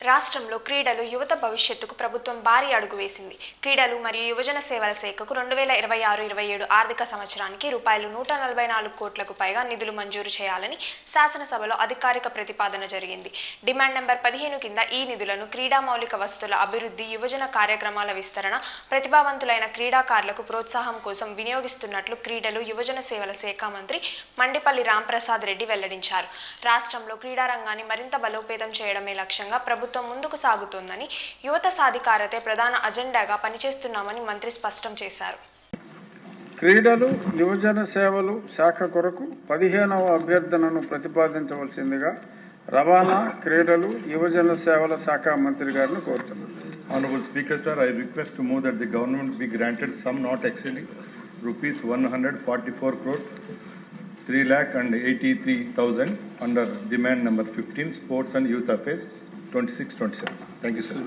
రాష్ట్రంలో క్రీడలు యువత భవిష్యత్తుకు ప్రభుత్వం భారీ అడుగు వేసింది. క్రీడలు మరియు యువజన సేవల శాఖకు 2026-27 ఆర్థిక సంవత్సరానికి రూపాయలు 144 కోట్లకు పైగా నిధులు మంజూరు చేయాలని శాసనసభలో అధికారిక ప్రతిపాదన జరిగింది. డిమాండ్ నెంబర్ 15 కింద ఈ నిధులను క్రీడా మౌలిక వసతుల అభివృద్ధి, యువజన కార్యక్రమాల విస్తరణ, ప్రతిభావంతులైన క్రీడాకారులకు ప్రోత్సాహం కోసం వినియోగిస్తున్నట్లు క్రీడలు, యువజన సేవల శాఖ మంత్రి మండిపల్లి రాంప్రసాద్ రెడ్డి వెల్లడించారు. రాష్ట్రంలో క్రీడారంగాన్ని మరింత బలోపేతం చేయడమే లక్ష్యంగా ప్రభుత్వం ముందుకు సాగుతోందని, యువత సాధికారతే ప్రధాన అజెండాగా పనిచేస్తున్నామని మంత్రి స్పష్టం చేశారు. క్రీడలు, యువజన సేవలు శాఖ కొరకు 15వ అభ్యర్థనను ప్రతిపాదించవలసిందిగా రవాణా, క్రీడలు, యువజన సేవల శాఖ మంత్రి గారిని కోరుతున్నాను. Honorable Speaker, sir, I request to move that the government be granted sum not exceeding rupees 144 crore 3,83,000 under demand number 15, Sports and Youth Affairs 26-27. Thank you, sir.